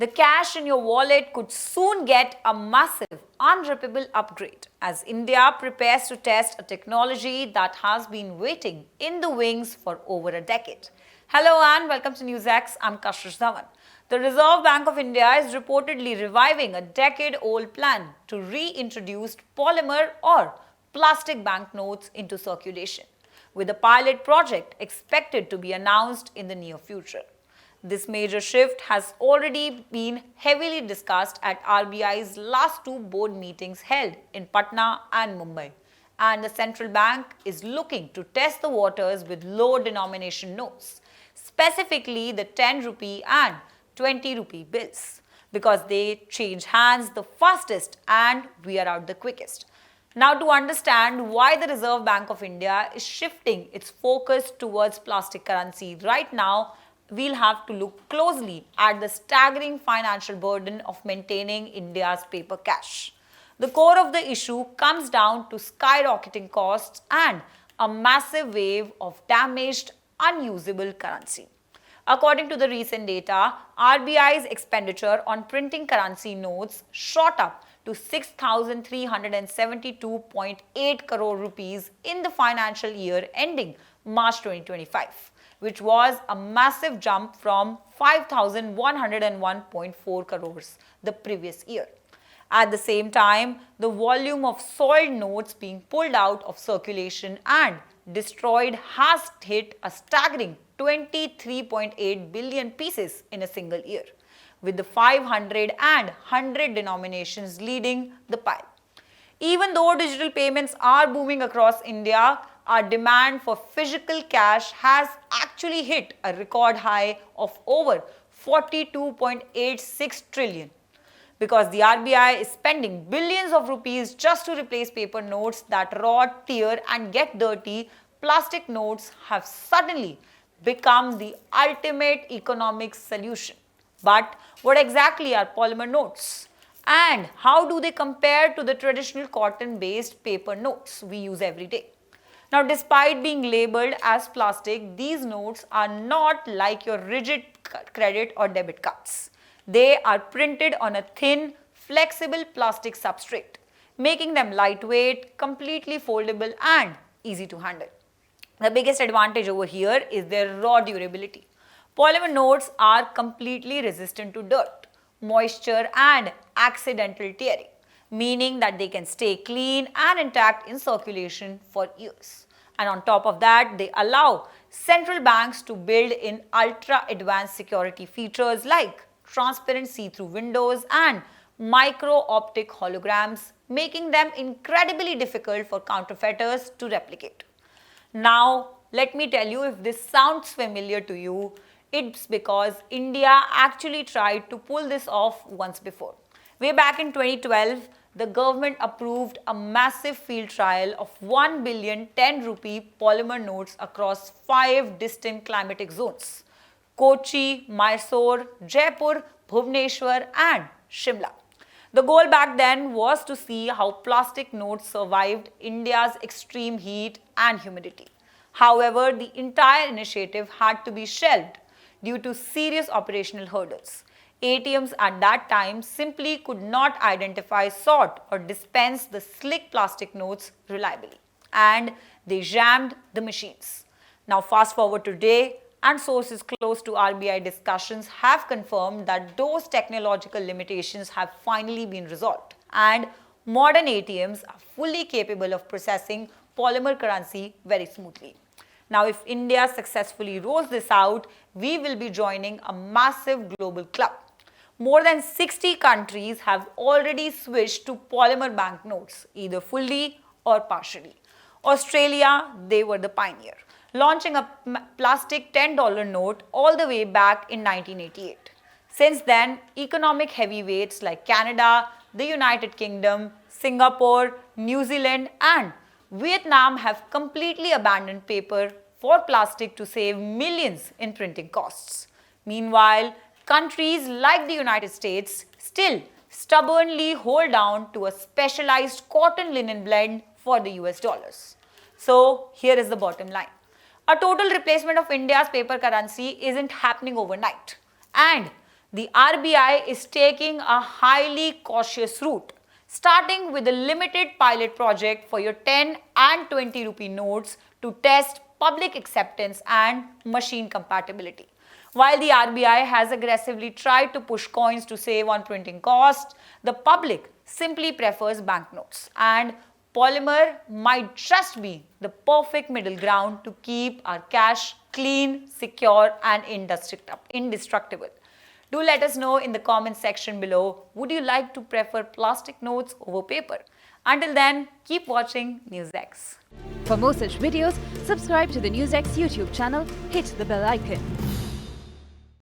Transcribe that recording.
The cash in your wallet could soon get a massive, unrepeatable upgrade as India prepares to test a technology that has been waiting in the wings for over a decade. Hello and welcome to NewsX. I'm Kashish Dhawan. The Reserve Bank of India is reportedly reviving a decade-old plan to reintroduce polymer or plastic banknotes into circulation, with a pilot project expected to be announced in the near future. This major shift has already been heavily discussed at RBI's last two board meetings held in Patna and Mumbai, and the central bank is looking to test the waters with low denomination notes, specifically the 10 rupee and 20 rupee bills, because they change hands the fastest and wear out the quickest. Now, to understand why the Reserve Bank of India is shifting its focus towards plastic currency right now, we'll have to look closely at the staggering financial burden of maintaining India's paper cash. The core of the issue comes down to skyrocketing costs and a massive wave of damaged, unusable currency. According to the recent data, RBI's expenditure on printing currency notes shot up to 6,372.8 crore rupees in the financial year ending March 2025. Which was a massive jump from 5,101.4 crores the previous year. At the same time, the volume of soiled notes being pulled out of circulation and destroyed has hit a staggering 23.8 billion pieces in a single year, with the 500 and 100 denominations leading the pile. Even though digital payments are booming across India, our demand for physical cash has actually hit a record high of over 42.86 trillion, because the RBI is spending billions of rupees just to replace paper notes that rot, tear and get dirty. Plastic notes have suddenly become the ultimate economic solution. But what exactly are polymer notes? And how do they compare to the traditional cotton-based paper notes we use every day? Now, despite being labeled as plastic, these notes are not like your rigid credit or debit cards. They are printed on a thin, flexible plastic substrate, making them lightweight, completely foldable and easy to handle. The biggest advantage over here is their raw durability. Polymer notes are completely resistant to dirt, moisture and accidental tearing, meaning that they can stay clean and intact in circulation for years. And on top of that, they allow central banks to build in ultra-advanced security features like transparent see-through windows and micro-optic holograms, making them incredibly difficult for counterfeiters to replicate. Now, let me tell you, if this sounds familiar to you, it's because India actually tried to pull this off once before. Way back in 2012, the government approved a massive field trial of 1 billion 10 rupee polymer notes across 5 distinct climatic zones: Kochi, Mysore, Jaipur, Bhubaneswar and Shimla. The goal back then was to see how plastic notes survived India's extreme heat and humidity. However, the entire initiative had to be shelved due to serious operational hurdles. ATMs at that time simply could not identify, sort or dispense the slick plastic notes reliably, and they jammed the machines. Now fast forward to today, and sources close to RBI discussions have confirmed that those technological limitations have finally been resolved, and modern ATMs are fully capable of processing polymer currency very smoothly. Now, if India successfully rolls this out, we will be joining a massive global club. More than 60 countries have already switched to polymer banknotes, either fully or partially. Australia, they were the pioneer, launching a plastic $10 note all the way back in 1988. Since then, economic heavyweights like Canada, the United Kingdom, Singapore, New Zealand and Vietnam have completely abandoned paper for plastic to save millions in printing costs. Meanwhile, countries like the United States still stubbornly hold down to a specialized cotton linen blend for the US dollars. So here is the bottom line. A total replacement of India's paper currency isn't happening overnight. And The RBI is taking a highly cautious route, starting with a limited pilot project for your 10 and 20 rupee notes to test public acceptance and machine compatibility. While the RBI has aggressively tried to push coins to save on printing costs, the public simply prefers banknotes, and polymer might just be the perfect middle ground to keep our cash clean, secure, and indestructible. Do let us know in the comment section below, would you like to prefer plastic notes over paper? Until then, keep watching NewsX. For more such videos, subscribe to the NewsX YouTube channel, hit the bell icon.